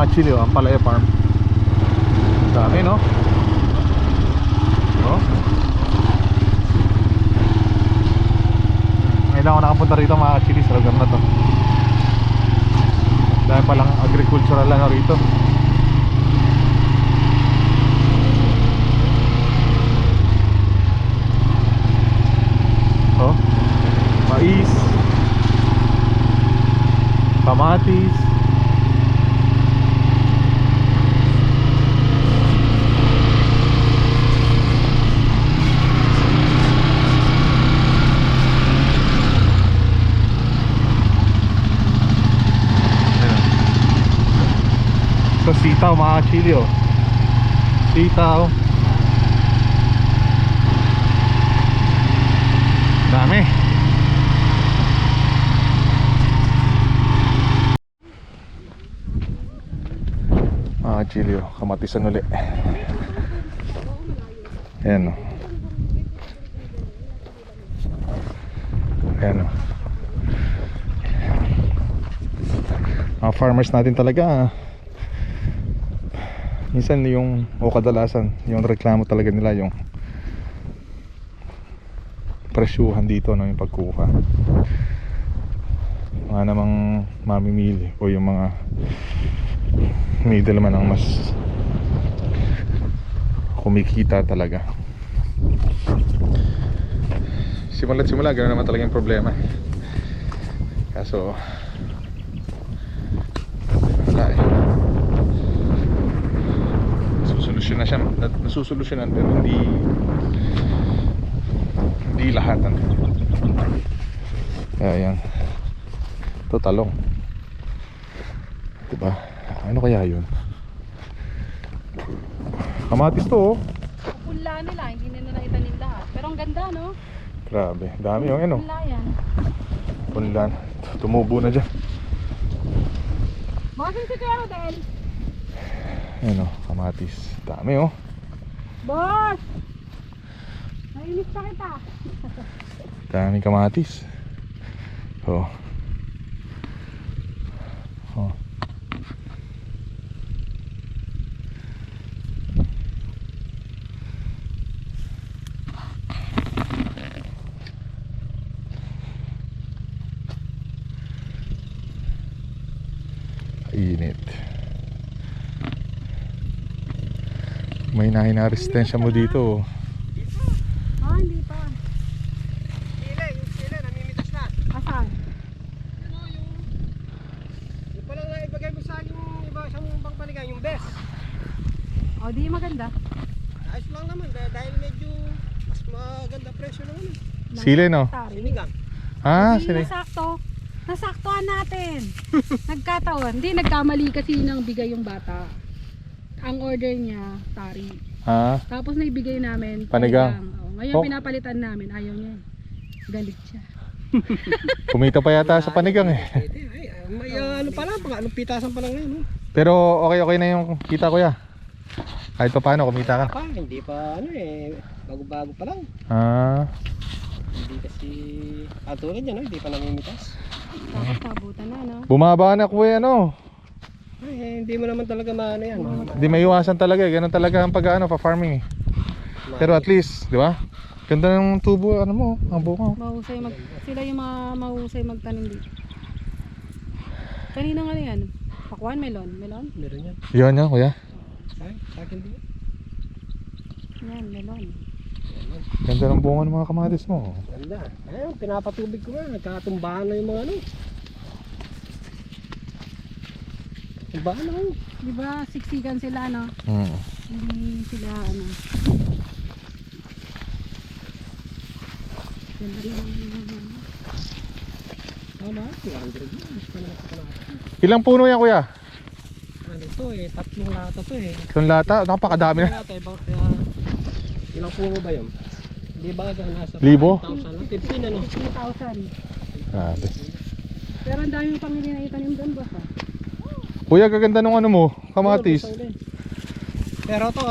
mga chili, ang Palaya Farm. Dami, no? Oh. Ngayon ako nakapunta rito mga chili sa lugar na to. Dahil palang agricultural lang rito. Oh, mais, kamatis. So sitaw mga chili, oh. Sitaw. Dami. Mga chili, oh. Kamatisan uli. Ayan, oh. Ayan, oh. Mga farmers natin talaga, minsan yung kadalasan yung reklamo talaga nila yung presyuhan dito, no, yung pagkuha. Mga namang mamimili o yung mga middleman ang mas kumikita talaga. Simula't simula gano'n naman talaga yung problema. Kaso wala eh. Nasusolusyonan siya, nasusolusyonan pero hindi lahat, ano. Kaya yan, ito talong, diba? Ano kaya yun? Kamatis to, oh. Punla nila, hindi nila naitanim lahat. Pero ang ganda, no? Grabe, dami yung ano. Punla yan. Punlan, tumubo na dyan. Bakit si Kuya Rodel? Ano, kamatis, dami, oh. Boss! Nainis pa kita. Daming kamatis. Oh. Oh. Init. May na resistensya mo dito, oh. Ah, hindi pa. Yung sila, namimitas na. Asan? Ano yung palang naibagay mo sa yung iba sa mong pangpanigan, yung best. O, di maganda. Ayos lang naman, dahil medyo mas maganda presyo naman eh. Sili, no? Sinigang. Ah, Hindi, sili. nasakto. Nasaktuhan natin. Nagkataon. Hindi, nagkamali kasi nang bigay yung bata. Ang order niya, tari. Ah, Tapos naibigay namin Panigang. O, ngayon Oh. pinapalitan namin, ayaw niya. Galit siya. kumita pa yata sa panigang, eh. Pwede, may ano pa lang, anong pitasan pa lang ngayon. No? Pero okay na yung kita, kuya. Kahit pa paano, kumita ka. Pa, hindi pa ano eh, bago-bago pa lang. Ah, Hindi kasi, tulad yan, no? Hindi pa namimitas. Tapos nabutan na, no? bumaba na, kuya, no? Ay, hindi mo naman talaga maano yan. Hindi maiwasan talaga, eh. Ganun talaga ang pag-ano, pa-farming, eh. Pero at least, di ba? Ganda ng tubo, ano mo, ang bunga. Mahusay sila yung mga mahusay magtanim dito. Kanina nga yan. Pakwan, melon. Melon? Meron yan. Yan yan, kuya. Sa akin din. Yan, melon. Ganda ng bunga ng mga kamatis mo. Ganda. Ayun, pinapatubig ko na. Nagkatumbahan na yung mga ano. Tumbahan na ako. Di ba, siksikan sila, no? Hindi sila, ano. Ganda rin. Tama, 200 yun. Mas pa naman sa kalahati. Ilang puno yan, kuya? Ano to eh, tatlong lata to eh. Isang lata, napakadami na. Lata, ilang puno ba yun? Di ba nasa Libo? 5,000 lang? 15 ano? 15,000. Grabe. Pero ang dami yung pamilya na itanim doon, boss, ha? Kuya, gaganda nung ano mo, kamatis. Pero to,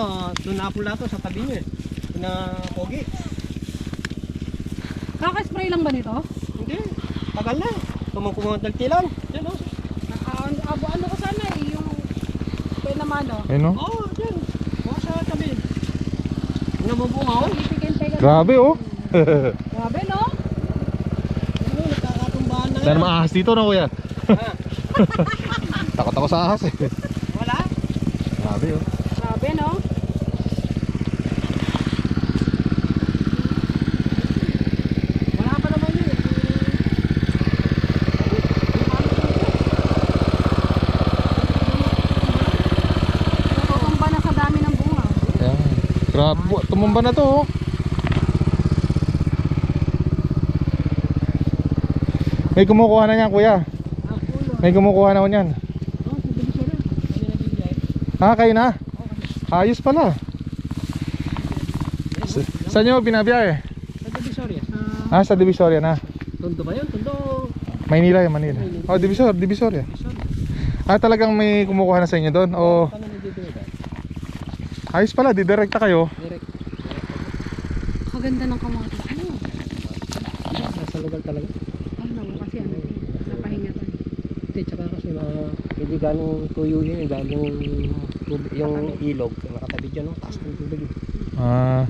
doon napula to sa tabi niya eh. Pinapogi. Kaka-spray lang ba nito? Hindi, tagal na. Tumangkumang dalti lang. Yan o. Ano ko sana eh, yung ano? Ayun no? Oo, dyan. Oo, sa tabi. Namubunga ako. Ipigil-pigil. Grabe oh. Grabe, no? Ano, nagkakatumbahan na Wala namang ahas dito no kuya? Takot ako sa ahas eh. Wala? Grabe oh. Grabe, no? Wala pa naman yun. Tutumba na sa dami ng bunga. Ayan. Grabe, tumumba na to oh. May kumukuha na niyan kuya. Ah, pulo. May kumukuha na ko niyan. Oh, si Divisoria. Kami nabibigay. Kayo na? Ayos pala. Saan nyo binabiyahe? Sa Divisoria. Sa Divisoria na. Tondo ba yun? Tondo. Maynila yan, Manila. Oh, Divisoria. Divisoria. Talagang may kumukuha na sa inyo doon? O Kami nabibigay. ayos pala, didirekta kayo. Direct. Kaganda ng kamatis. Ano? Nasa lugar talaga. Ano, kasi ano, napahinga tayo. Hindi, tsaka kasi hindi ganong tuyo yun. Ganong yung ilog. Nakatabi dyan, no? Taas ng tubig.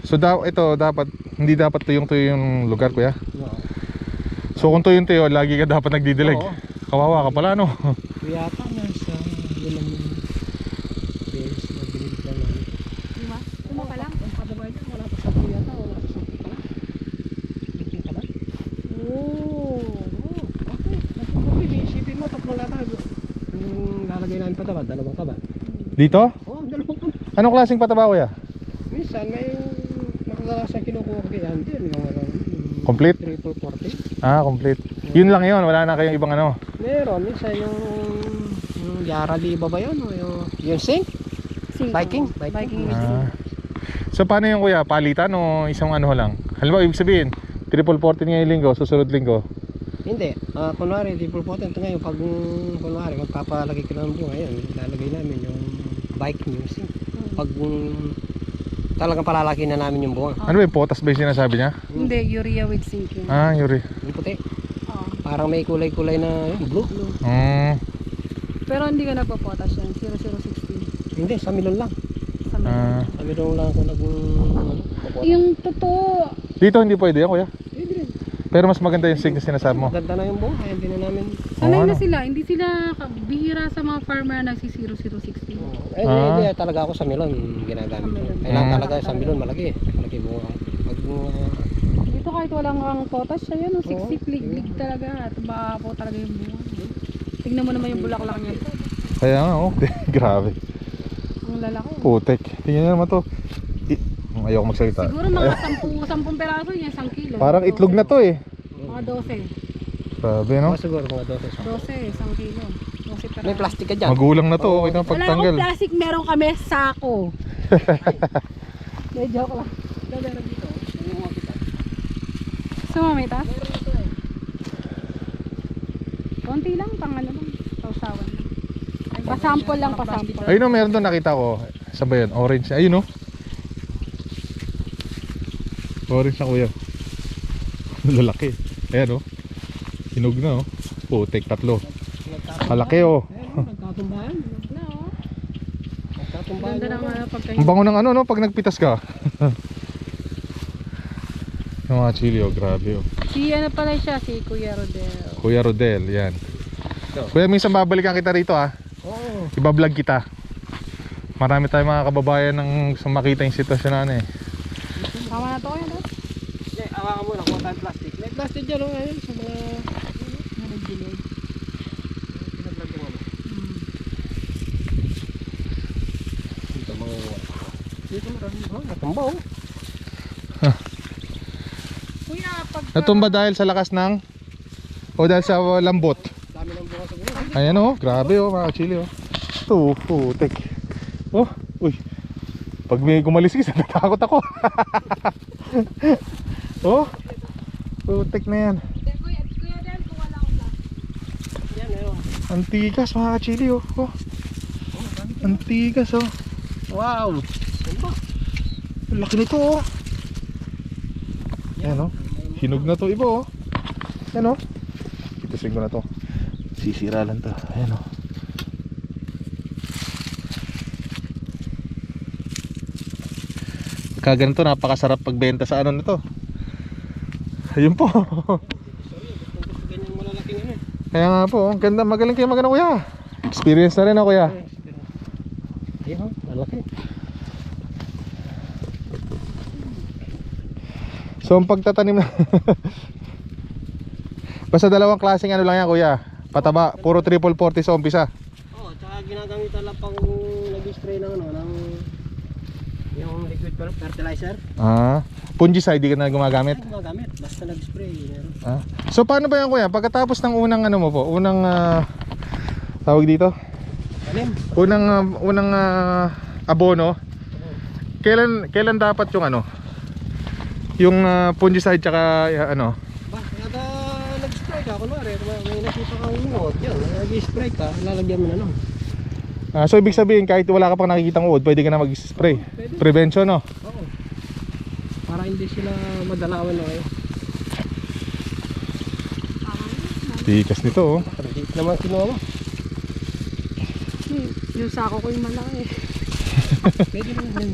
So ito dapat, hindi dapat tuyong-tuyo yung lugar kuya. Oo. So kung tuyong-tuyo, lagi ka dapat nagdidilig. Oo. Kawawa ka pala no? Kaya yata nasa ilang beses na binili ka namin. Di ba? Tuma ka lang. Ang pababa niya, wala pa sa yata, wala pa sa pa lang. Bigyan ka lang? Oo. Okay. Napupuli, isipin mo, tatlong latag. Yung lalagay namin pataba, dalawang kaba. Dito? Oo, dalawang kaba. Anong klaseng pataba kuya? Minsan may makakalasan kinukuha kay Andy. Complete? Triple 40. Complete. Yun lang yun, wala na kayong ibang ano. Meron, minsan yung Yara Liba ba yun? O yung Sink? Viking? Viking. So paano yung kuya? Palitan o isang ano lang? Halimbawa, ibig sabihin, triple 40 ngayong linggo, susunod linggo. Hindi. Kunwari, triple 40 ito ngayon. Pag kunwari, magpapalagay ka ng buo ngayon, lalagay namin yung Viking, yung Sink. Pag talagang palalaki na namin yung bunga. Ano ba yung potas ba yung sinasabi niya? Hindi, urea with zinc yun. Yuri. Yung puti. Oo. Parang may kulay-kulay na yung blue. Pero hindi ka nagpapotas yan. 0016. Hindi, sa milon lang. Sa mga. Sa milon lang ako Yung totoo. Dito hindi pwede yan kuya. Hindi rin. Pero mas maganda yung sync na sinasabi mo. Maganda na yung bunga. Kaya hindi na namin. Sanay ano? na sila. Hindi sila bihira sa mga farmer na nagsi 0016. Hindi talaga ako sa milon ginagamit ko. Milon. Kailangan talaga sa milon malaki. Malaki bunga. Pag Dito kahit walang ang potas siya yun. Oo. 60 lig talaga. At mapo talaga yung bunga. Tignan mo naman yung bulaklak niya. Kaya nga grabe. Ang lalaki. Putek. Tingnan nyo naman to. Ayoko magsalita. Siguro mga 10 peraso niya, 1 kilo. Parang itlog na to eh. Mga 12. Grabe no? siguro mga 12. 12, 1 kilo. 12 peraso. May plastic ka dyan. Magulang na to. Okay na Wala pagtanggal. akong plastic, meron kami sako. May joke lang. Meron dito. Yung mga kita. Sumamitas? Meron dito eh. Konti lang, pang ano lang. Sausawan lang. Pasample lang, pasample. Ayun no, meron doon nakita ko. Saan ba yun? Orange. Ayun no. Orange na kuya. Lalaki. Ayan oh. Hinog na oh. Putek, 3. Malaki oh. Nagkatumbahan. Na oh. Nagkatumbahan. Ganda ng pagkain. Ang bango ng ano no pag nagpitas ka. Yung mga chili oh, grabe oh. Si ano pala siya, si Kuya Rodel. Kuya Rodel, yan. Kuya, minsan babalikan kita rito ah. Oo. Iba-vlog kita. Marami tayong mga kababayan ng makita yung sitwasyon na ano eh. Tama na to kayo, no? Hindi, awakan mo. Nakuha tayong plastic. May plastic dyan o ngayon sa mga... Nalagilid. Pinag-vlog yung ano. Dito mga... Dito marami. Natumba oh. Kuya, pag... Natumba dahil sa lakas ng o dahil sa lambot. Dami ng bunga sa bunga. Ayan oh, grabe oh mga chili oh. Ito, putek. Oh, uy. Pag may gumalis ka, natakot ako. Oh, putek na yan. Kuya Dan, kung wala akong plastic. Yan meron. Antigas mga chili oh. Oh. Antigas oh. Wow. Tumba. Ang laki nito oh. Ayan oh. Hinog na to iba oh. Ayan oh. Itusig ko na to. Sisira lang to. Ayan oh. Pagka ganito, napakasarap pagbenta sa ano na to. Ayun po. Ganyan malalaking ano eh. Kaya nga po, ang ganda, magaling kayo magano kuya. Experience na rin ako kuya. Ayun ho, malaki. So ang pagtatanim na basta dalawang klaseng ano lang yan kuya. Pataba, puro 40 sa umpisa. Oo, tsaka ginagamit lang pang nag-spray ng ano, ng yung liquid fertilizer. Fungicide di ka na gumagamit? Ay, gumagamit, basta nag-spray. Ah. So paano ba yan kuya? Pagkatapos ng unang ano mo po, unang tawag dito? Tanim. Unang abono. Kailan dapat yung ano? Yung fungicide tsaka ano? Ba, kada nag-spray ka, kunwari, may nakita kang uod, yan, nag-spray ka, lalagyan mo na no. So ibig sabihin kahit wala ka pang nakikitang uod, pwede ka na mag-spray. Pwede. Prevention no? Oo. Para hindi sila madalawan na kayo. Tikas nito oh. Hindi naman kinuha mo. Yung sako ko yung malaki. Pwede naman.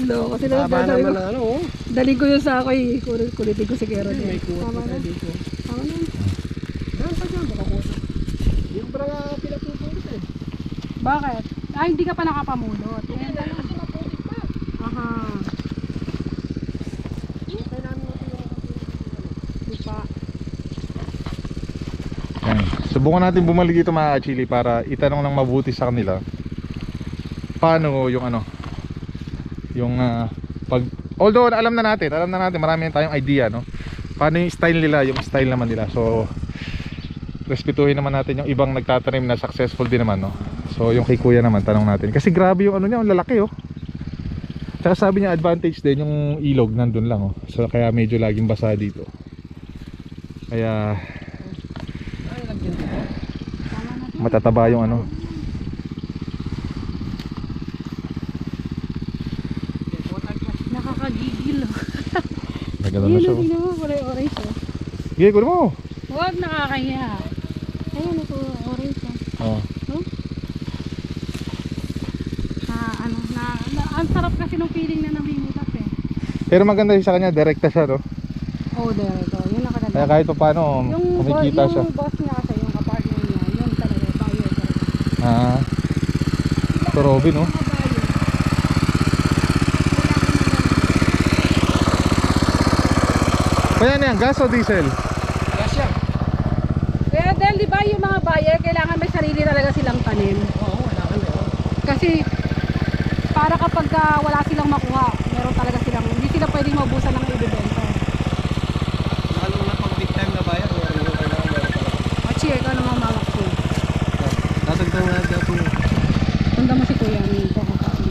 Loko sila. Tama naman na ano oh. Daling ko yung sako eh. Kulitin ko si Kero. May kuha Tama pa na. dito. Tama na. Saan pa dyan? Baka kuha. Yung parang pinapupulot eh. Bakit? Hindi ka pa nakapamulot. Hindi na kasi maputik pa. Aha. Hintay namin natin yung Lupa. Yan. Subukan natin bumalik dito mga chili para itanong ng mabuti sa kanila. Paano yung ano? Yung pag although alam na natin marami tayong idea no. Paano yung style nila, yung style naman nila. So respetuhin naman natin yung ibang nagtatanim na successful din naman no. So yung kay kuya naman tanong natin. Kasi grabe yung ano niya, ang lalaki oh. Tsaka sabi niya advantage din yung ilog nandun lang oh. So kaya medyo laging basa dito. Kaya matataba yung ano. Nakakagigil. Nagano na siya. Yun, tingnan mo, kulay orange oh. Sige, kunin mo. Huwag nakakahiya. Ayun, ito orange oh. Oh. Ang sarap kasi nung feeling na namimitas eh. Pero maganda sa kanya, direkta siya no. Oh, there ito. Yun ang Kaya kadalasan. kahit pa paano kumikita siya. Yung boss niya kasi, yung apartment niya, yun talaga, buyer talaga. So Robin no. Mga buyer. Kaya na yan, gas o diesel? Gas yan. Kaya dahil di ba yung mga buyer, kailangan may sarili talaga silang tanim. Oo, wala ka na. Kasi para kapag wala silang makuha, meron talaga silang, hindi sila pwedeng maubusan ng ibibenta. Lalo na pag big time na bayan, meron yung kailangan meron talaga. Machi, ikaw naman mawak ko. Dadagdag na daw po. Tanda mo si Kuya, may kakakain.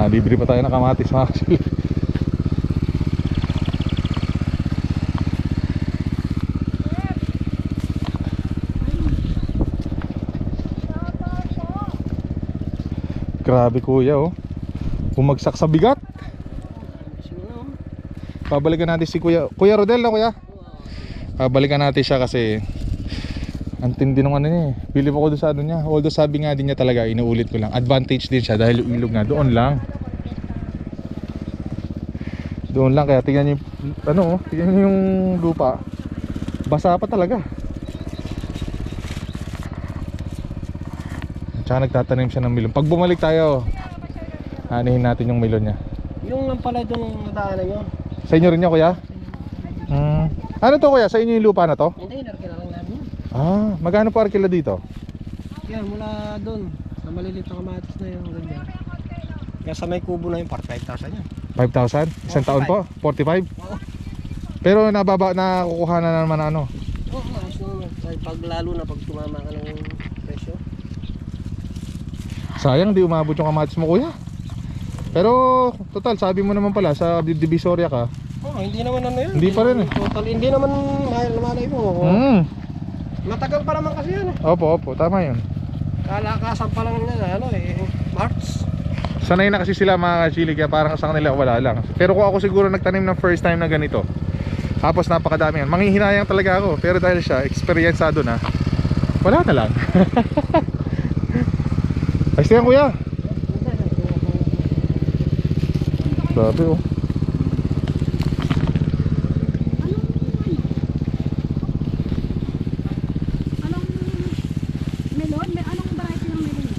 Bibili pa tayo ng kamatis mga chili. Grabe kuya oh. Bumagsak sa bigat. Pabalikan natin si Kuya Rodel na kuya. Pabalikan natin siya kasi ang tindi nung ano niya eh. Bilib ako doon sa ano niya. Although sabi nga din niya talaga, inuulit ko lang, advantage din siya dahil yung ilog nga doon lang. Doon lang, kaya tingnan niyo ano oh, tingnan niyo yung lupa. Basa pa talaga. Tsaka nagtatanim siya ng melon. Pag bumalik tayo, anihin natin yung melon niya. Yung lang pala itong nadaanan nyo. Sa inyo rin niya kuya? Ano to kuya? Sa inyo yung lupa na to? Hindi, narkila lang namin yun. Magkano po arkila dito? Yan, mula doon. Sa maliliit na kamatis na yung ganyan. Kaya sa may kubo na yung 5,000 yan. 5,000? Isang taon po? 45? Oo. Pero nababa na kukuha na naman ano? Oo, ayos naman. Pag lalo na pag tumama ka ng presyo. Sayang di umabot yung kamatis mo kuya. Pero total sabi mo naman pala sa Divisoria ka. Oo, hindi naman ano yun. Hindi pa rin eh. Total, hindi naman malay mo. Matagal pa naman kasi yan eh. Opo tama yun. Kalakasan pa lang nila ano eh. March. Sanay na kasi sila mga chili kaya parang sa kanila wala lang. Pero kung ako siguro nagtanim ng first time na ganito, Tapos napakadami yan. Manghihinayang talaga ako. Pero dahil siya, eksperyensado na, wala na lang. Ayos na yan kuya. Grabe oh. Anong melon? Anong variety ng melon yan?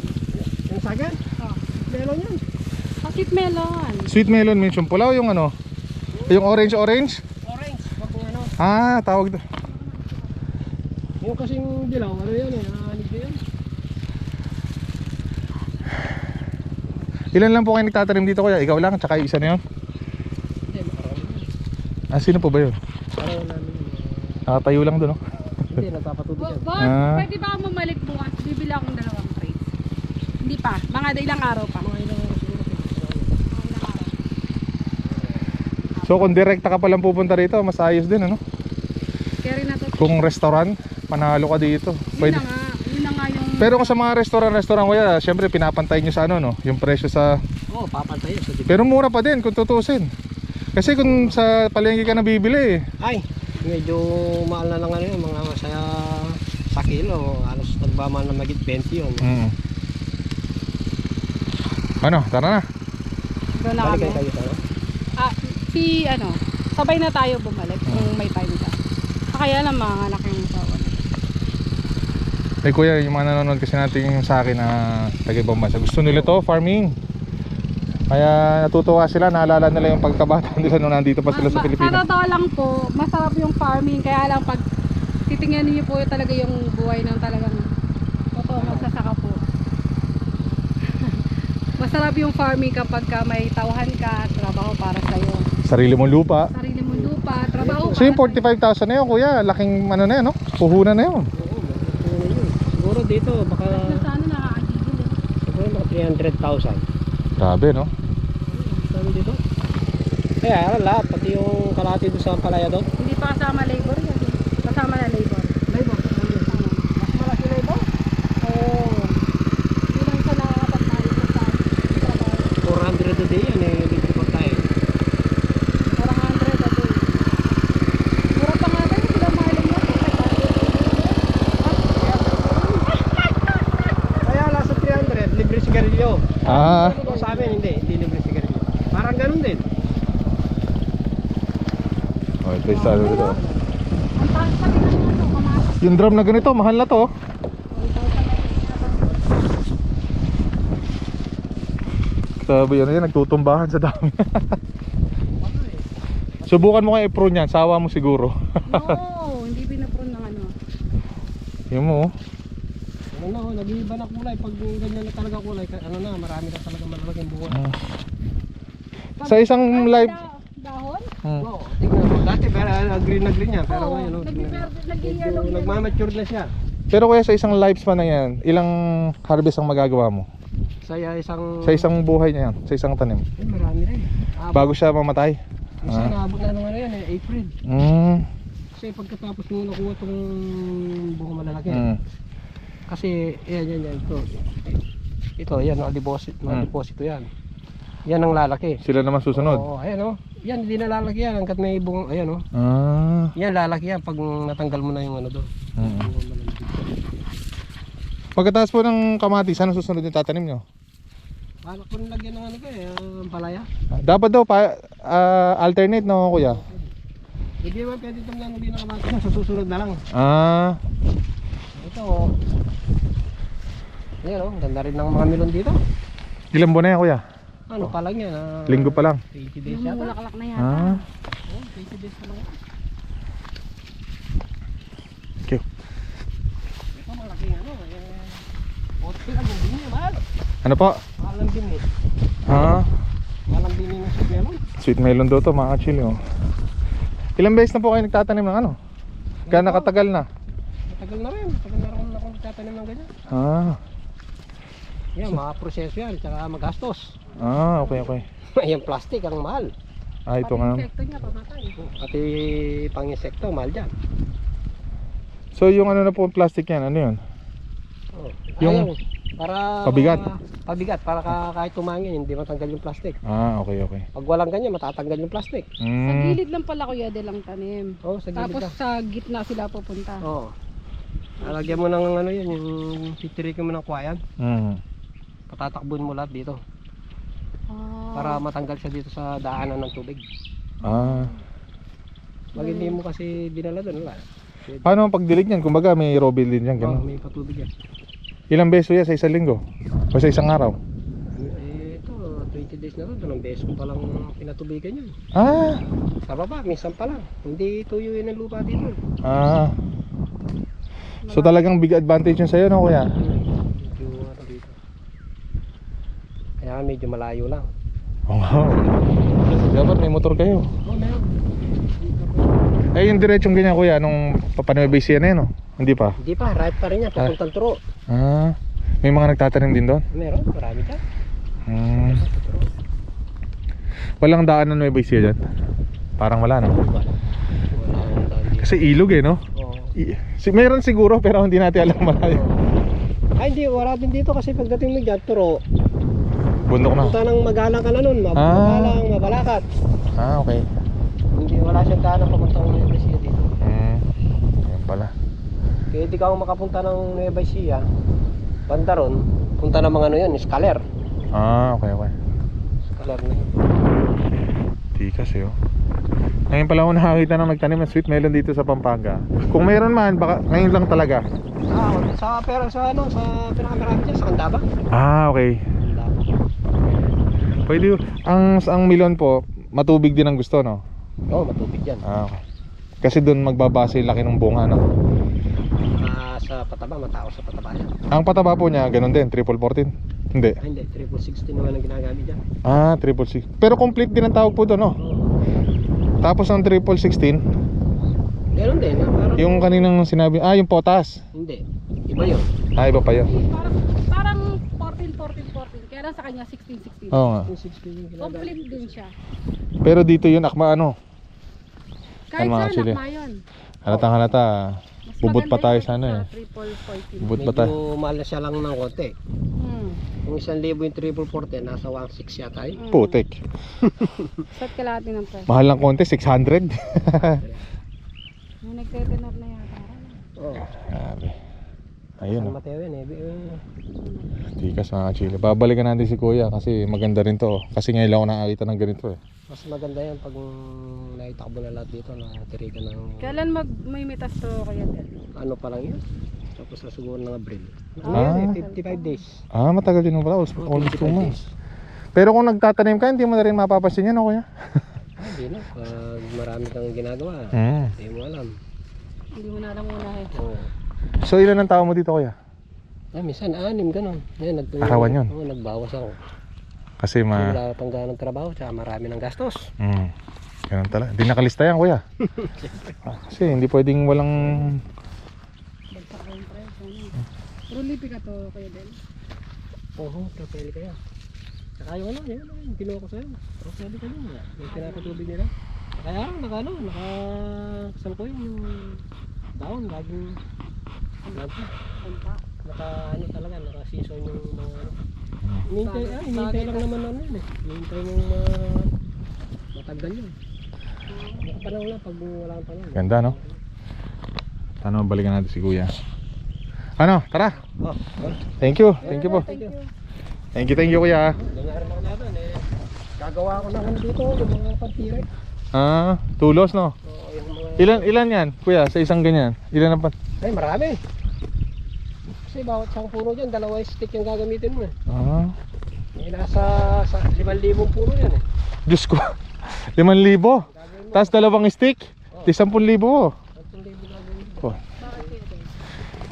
Yung sagan? Oh. Melon yan. Sweet melon. Sweet melon means yung pula o yung ano? Yung orange. Orange. Wag kung ano. Ah, tawag doon. Yung kasing dilaw, ano yan eh. Anig yan. Ilan lang po kayo nagtatanim dito kuya? Ikaw lang, tsaka yung isa na yun? Hindi, makarami yan. Ah, sino po ba yun? Parang namin yun. Nakatayo lang doon oh. Hindi, nagpapatuloy yan. Boss, Ah. pwede ba bumalik bukas? Bibili akong 2 crates. Hindi pa. Mga ilang araw pa. Mga ilang oras siguro. Mga ilang araw. So kung direkta ka palang pupunta rito, mas ayos din ano? Carry na to. Kung restaurant, panalo ka dito. Pwede. Yun na nga yung... Pero kung sa mga restaurant kuya, syempre pinapantay nyo sa ano no, yung presyo sa... Oo, papantay yun. Pero mura pa din kung tutusin. Kasi kung sa palengke ka nabibili Ay, medyo mahal na lang ano yun. Mga sa kilo. Halos nagbamahal na magit 20 yun. Ano, tara na. Doon na kami. Balikan kayo tayo. Sabay na tayo bumalik kung may time ka. Kaya lang mga anak yung kawan. Eh kuya, yung mga nanonood kasi natin yung sa akin na taga-ibang bansa, gusto nila to, farming. Kaya natutuwa sila, naalala nila yung pagkabata nila nung nandito pa sila sa Sa Pilipinas. totoo lang po, masarap yung farming. Kaya lang pag titingnan niyo po talaga yung buhay ng talagang totoo magsasaka po. Masarap yung farming kapag ka may tauhan ka, trabaho para sa'yo. Sarili mong lupa. Sarili mong lupa, trabaho So yung para 45,000 na yun kuya, laking ano na yun no? Puhunan na yun. Oo, magkakuna yun. Siguro dito, baka... sa'yo. Sa ano nakakagigil eh. Siguro mga 300,000. Grabe no? Sabi dito? Kaya lahat, pati yung kalahati doon sa palaya doon. Hindi pa kasama labor yan. Kasama na labor. Labor? Mas malaki labor? Oo. Yun ang isa nakakapagpalit sa trabaho. 400 a day yan eh, dito pa tayo. 400 a day. Mura pa nga tayo, sila mahaling mo. Kaya nasa 300, libre sigarilyo. Ah, Kung sa amin, hindi libre sigarilyo. Parang ganun din. oh, ito yung sabi dito. Ang taas pa din ang ano, kamasok. Yung drum na ganito, mahal na to. Sabi yan, nagtutumbahan sa dami. Subukan mo kaya i-prune yan, sawa mo siguro. No, hindi pinapron ng ano. Yung mo oh. Ano na, nag-iiba na kulay. Pag ganyan na talaga kulay, ano na, marami na talaga malalaking buwan. Sa isang live Dahon? Oo, tingnan mo. Dati green na green yan, pero Oo, ngayon, nag-yellow. nagmamature na siya. Pero kuya sa isang lifespan na yan, ilang harvest ang magagawa mo? Sa isang... Sa isang buhay niya yan, sa isang tanim. marami rin. Bago siya mamatay. Isa naabot na naman yan eh, April. Kasi pagkatapos mo nakuha itong bunga malalaki. Kasi, yan, ito. Ito, yan, deposito yan. Yan ang lalaki. Sila naman susunod. Oo, ayan o. Yan, hindi na lalaki yan hanggat may bunga, ayan o. Yan, lalaki yan pag natanggal mo na yung ano doon. Pagkatapos po ng kamatis, ano susunod yung tatanim nyo? Balak ko rin lagyan ng ano ko eh, palaya. Dapat daw alternate no kuya? Hindi naman pwede itong lang hindi nakamati na, susunod na lang. Ito o. Ayan o, ganda rin ng mga melon dito. Ilang buwan na yan kuya? Ano pa lang yan? Linggo pa lang. 80 days Yung yata. bulaklak na yata. Oo, 80 days pa lang. Okay. Ito malaking ano, hotel ang bini, mahal. Ano po? Mahal ang bini. Mahal ang bini ng sweet melon. Sweet melon daw to mga chili oh. Ilang beses na po kayo nagtatanim ng ano? Gano'ng katagal na? Matagal na rin ako nagtatanim ng ganyan. Yan, mga proseso yan, tsaka magastos. Okay. Yung plastic ang mahal. Ito nga. Insekto niya, pamatay. Pati pang-insekto, mahal dyan. So yung ano na po plastic yan, ano yun? Oh. Yung Para Pabigat? Pabigat, para kahit tumangin, hindi matanggal yung plastic. Ah, okay, okay. Pag walang ganyan, matatanggal yung plastic. Sa Mm. gilid lang pala Kuya Del ang tanim. Oo, sa gilid Tapos lang. sa gitna sila pupunta. Oo. Lalagyan mo ng ano yan, yung titirikin mo ng kwayan. Mm. Patatakbuhin mo lahat dito. Ah. Para matanggal siya dito sa daanan ng tubig. Ah. Pag hindi mo kasi dinala doon, wala. Paano ang pagdilig niyan? Kumbaga may robil din yan, Oo, ganun. may patubig yan. Ilang beso yan sa isang linggo? O sa isang araw? Ito, 20 days na to, dalawang beses ko palang pinatubigan yun. Ah. Sa baba, minsan pa lang. Hindi tuyo yun ang lupa dito. Ah. So talagang big advantage yun sa'yo, no kuya? Medyo ano dito. Kaya medyo malayo lang. Wow. Dapat may motor kayo. Oh, meron. Eh yung diretsong ganyan kuya, nung papanuwi siya na yun, no? Hindi pa? Hindi pa, right pa rin yan, papuntang turo. Ah. May mga nagtatanim din doon? Meron, marami dyan. Hmm. Walang daan ng Nueva Ecija dyan? Parang wala, no? Wala akong daan dito. Kasi ilog eh, no? Oo. Meron siguro pero hindi natin alam malayo. Ay, hindi, wala din dito kasi pagdating mo dyan, turo. Bundok na. Punta ng Magalang ka na nun, Magalang, Mabalakat. Ah, okay. Hindi, wala siyang daan ng papuntang Nueva Ecija dito. Yan pala. Kaya hindi ka ako makapunta ng Nueva Ecija, banda ron, punta ng mga ano yan, Scaler. Ah, okay, okay. Scaler na yun. Tikas eh, oh. Ngayon pala ako nakakita ng nagtanim ng sweet melon dito sa Pampanga. Kung meron man, baka ngayon lang talaga. Pero sa ano, sa pinakamarami dyan, sa Candaba. Ah, okay. Candaba. Pwede yun. Ang melon po, matubig din ang gusto, no? Oo, matubig yan. Ah, okay. Kasi doon magbabase yung laki ng bunga, no? Sa pataba, matao sa pataba yan. Ang pataba po niya, ganun din, triple 14. Hindi. Ay, hindi, 360 naman ang ginagamit dyan. Ah, triple 6. Pero complete din ang tawag po doon, no? Oo. Tapos ang triple 16, Meron din, parang... yung kaninang sinabi, yung potas. Hindi, iba yun. Ah, iba pa yun. Parang 14. Kaya lang sa kanya 16. Oo nga. 360 yung ginagamit. Complete din siya. Pero dito yun, akma ano? Kahit Tama, saan actually. akma yun. Halatang halata. Mas Bubot pa maganda tayo yung sa ano eh. triple 14. Bubot pa tayo. Medyo mahal na siya lang ng konti. Hmm. Kung 1,000 yung triple 40, nasa 1,600 yata eh. Putik. Sat kalahati ng price. Mahal ng konti, 600. May nagtetenor na yata. Oo. Grabe. Ayun, San oh. Mateo yan eh. Tikas mga chile. Babalikan natin si kuya kasi maganda rin to. Kasi ngayon lang ako nakakita ng ganito eh. Mas maganda yan pag naitakbo na lahat dito na tirikan ng Kailan may mitas to Kuya Del? ano pa lang yun. Tapos siguro ng Abril. Ano Ah. yan eh, 55 days. Ah, matagal din mo pala. Almost 2 55 months. Pero kung nagtatanim ka, hindi mo na rin mapapansin yan, kuya? Hindi na. Pag marami kang ginagawa, Mm. hindi mo alam. Hindi mo na alam muna eh. Oo. So ilan ang tao mo dito, kuya? Minsan 6 ganun. Yan, Arawan yun? Oo, nagbawas ako. Kasi Wala pang ganang trabaho, tsaka marami ng gastos. Ganun talaga. Hindi nakalista yan, kuya. Kasi hindi pwedeng walang... Bagsak ko yung price. Rulipi ka to Kuya Del? Oo, kapeli kaya. Saka yung ano, yung kinuha ko sa'yo. Kapeli ka yun. Yung pinapatubig nila. Kaya nakasal ko yung daon, laging Punta. ano talaga, naka-season yung mga ano. Hinihintay lang naman ano yun eh. Hinihintay mong matagal yun. Nakapanahon lang pag wala kang panahon. Ganda, no? Sana balikan natin si kuya. Ano, tara. Oh, Thank you. Thank you po. Thank you. Thank you, kuya. nangyari lang natin eh. Gagawa ko na ano dito, yung mga pantire. Ah, tulos, no? Oo, yung mga... Ilan yan, kuya, sa isang ganyan? Ilan na pa? Ay, marami. Kasi bawat isang puno dyan, 2 stick yung gagamitin mo eh. Ah, May nasa 5,000 puno yan eh. Diyos ko. 5,000. Tapos 2 stick. 10,000. 10,000 gagawin mo. Oh.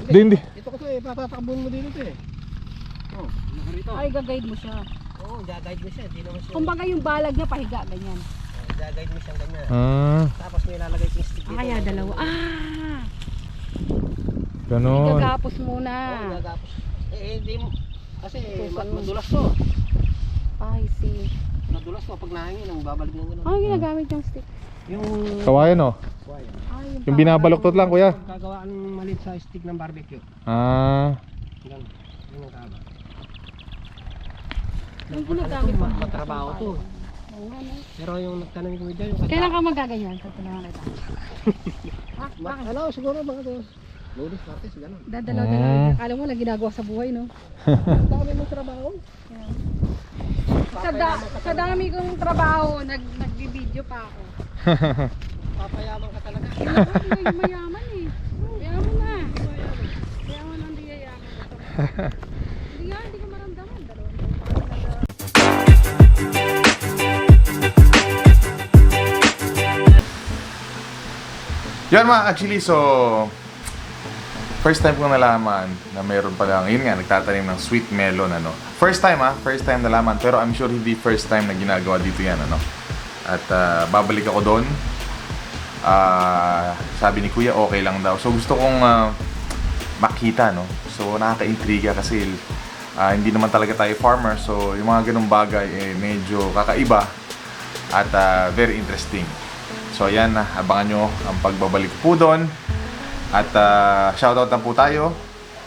Hindi. Ito ko to eh, patatakbon mo dito to eh. Oh, nakarito. Ay, gag-guide mo siya. Oo, gagayad mo siya, hindi naman siya. Kumbaga yung balag niya pahiga, ganyan. Gagayad mo siyang ganyan. Ah, Tapos may lalagay kong stick dito. Kaya dalawa. Ah! ganon. Gagapos muna. Oo, gagapos. Hindi mo. Kasi Tusan mo. madulas to. I see. Madulas to pag nahangin, ang babalik ng gano'n. Ano ginagamit yung stick? Yung... Kawayan, no? Kuwaya. Yung binabaloktot lang, kuya. Gagawa ng maliit sa stick ng barbecue. Ah, Ganun. ng tama. Yung ginagamit ko. Matrabaho to. Oo nga, no? Pero yung nagtanong ko dyan, yung Kailan ka magaganyan? Sa tulungan kita. Ha? Bakit? Ano, siguro mga to. Lunes, Martes, gano'n. Dadalaw-dalaw. Akala mo lang ginagawa sa buhay, no? Dami mong trabaho. Sa dami kong trabaho, nagbibideo pa ako. Papayaman ka talaga. Hindi mayaman eh. Mayaman na. Mayaman ang di yayaman. Hindi ko maramdaman. Yan mga actually, so first time ko nalaman na meron palang, yun nga, nagtatanim ng sweet melon, ano. First time nalaman, pero I'm sure hindi first time na ginagawa dito yan, ano. At babalik ako doon. Sabi ni Kuya, okay lang daw. So gusto kong makita, no. So nakaka-intriga kasi hindi naman talaga tayo farmer, so yung mga ganung bagay medyo kakaiba at very interesting. So ayan, abangan nyo ang pagbabalik po doon. At shoutout na po tayo.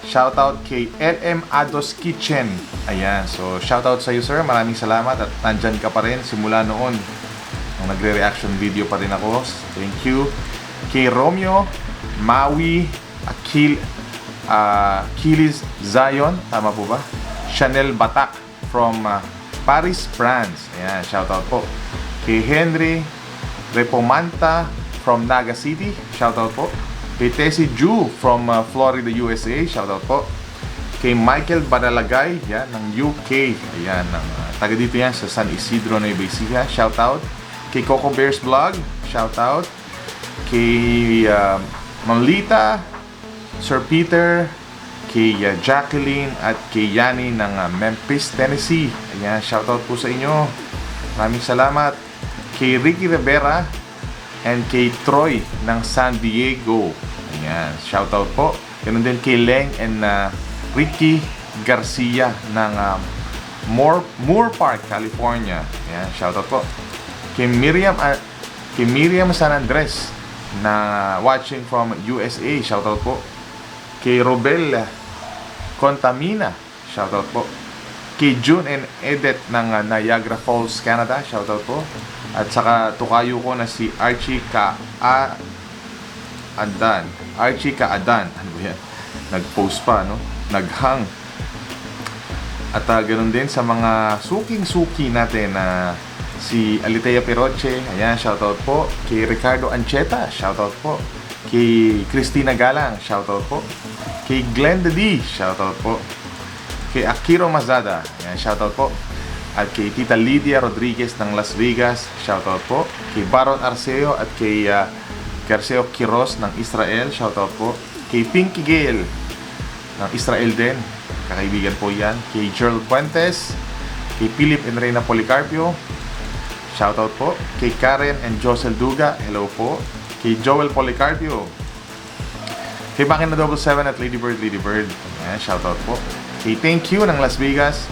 Shoutout kay LM Ados Kitchen. Ayan, so shoutout sa iyo sir. Maraming salamat at nandyan ka pa rin simula noon. Nung nagre-reaction video pa rin ako. Thank you. Kay Romeo, Maui, Kilis Zion. Tama po ba? Chanel Batak from Paris, France. Ayan, shoutout po. Kay Henry Repomanta from Naga City, shoutout po. Kay Tessie Ju from Florida, USA, shoutout po. Kay Michael Badalagay, yan, ng UK, ayan, taga dito yan sa San Isidro, Nueva Ecija, shoutout. Kay Coco Bears Vlog, shoutout. Kay Manlita, Sir Peter, kay Jacqueline at kay Yani ng Memphis, Tennessee. Ayan, shoutout po sa inyo. Maraming salamat. Kay Ricky Rivera and kay Troy ng San Diego. Ayan, shoutout po. Ganun din kay Leng and Ricky Garcia ng Moore Park, California. Ayan, shoutout po. Kay Miriam San Andres na watching from USA. Shoutout po. Kay Robel Contamina. Shoutout po. Kay June and Edith ng Niagara Falls, Canada. Shoutout po. At saka tukayo ko na si Archie Kaadan. Ano ba yan? Nag-post pa, no? Naghang. At ganun din sa mga suking-suki natin na si Alitea Peroche. Ayan, shoutout po. Kay Ricardo Ancheta. Shoutout po. Kay Christina Galang. Shoutout po. Kay Glenda D. Shoutout po. Kay Akiro Mazada. Ayan, shoutout po. At kay Tita Lydia Rodriguez ng Las Vegas, shoutout po. Kay Baron Arceo at kay Garceo Quiros ng Israel, shoutout po. Kay Pinky Gale ng Israel din, kakaibigan po yan. Kay Gerald Puentes, kay Philip and Reyna Policarpio, shoutout po. Kay Karen and Josel Duga, hello po. Kay Joel Policarpio, kay Makina 77 at Ladybird, ayan, shoutout po. Kay Thank You ng Las Vegas,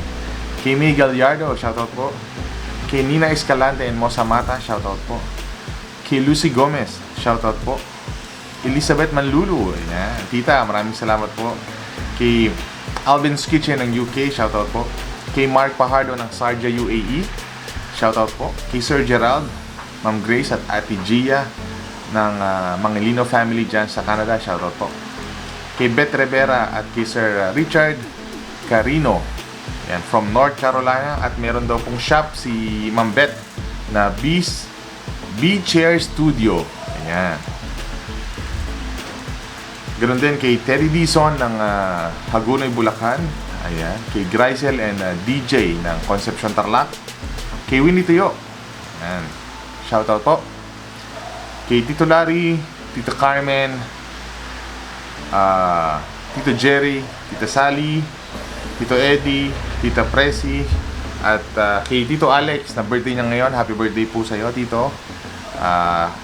kay Miguel Gallardo, shoutout po. Kay Nina Escalante and Mosamata, shoutout po. Kay Lucy Gomez, shoutout po. Elizabeth Manlulu, ayan. Tita, maraming salamat po. Kay Alvin's Kitchen ng UK, shoutout po. Kay Mark Pajardo ng Sarja, UAE, shoutout po. Kay Sir Gerald, Ma'am Grace at Ate Gia ng Mangelino family dyan sa Canada, shoutout po. Kay Beth Rivera at kay Sir Richard Carino, yan, from North Carolina. At meron daw pong shop si Ma'am Beth na B-Chair Studio. Ayan. Ganoon din kay Terry Dizon ng Hagonoy, Bulacan. Ayan. Kay Grisel and DJ ng Concepcion, Tarlac. Kay Winnie Tuyo. Ayan. Shoutout po. Kay Tito Larry, Tito Carmen, Tito Jerry, Tita Sally, Tito Eddie, Tita Presi, at kay Tito Alex na birthday niya ngayon. Happy birthday po sa iyo, Tito.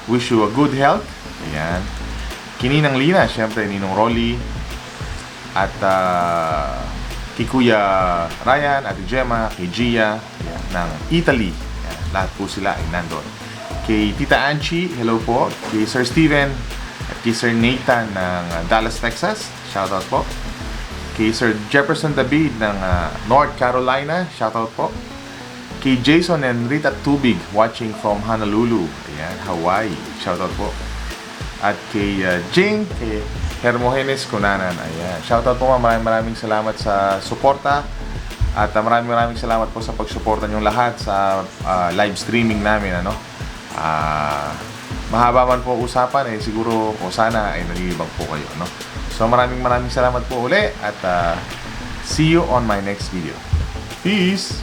Wish you a good health. Ayan. Kay Ninang Lina, syempre Ninong Rolly, at kay Kuya Ryan, Ate Gemma, kay Gia, ayan, ng Italy. Ayan, lahat po sila ay nandun. Kay Tita Anchi, hello po. Kay Sir Steven at kay Sir Nathan ng Dallas, Texas, shoutout po. Kay Sir Jefferson David ng North Carolina, shoutout po. Kay Jason and Rita Tubig watching from Honolulu, ayan, Hawaii, shoutout po. At kay Jing, kay Hermogenes Cunanan, ayan, shoutout po ma'am, maraming salamat sa suporta. At maraming salamat po sa pagsuporta niyong lahat sa live streaming namin, ano. Mahaba man po usapan, siguro o sana ay nalilibang po kayo, no. So maraming salamat po uli at see you on my next video. Peace!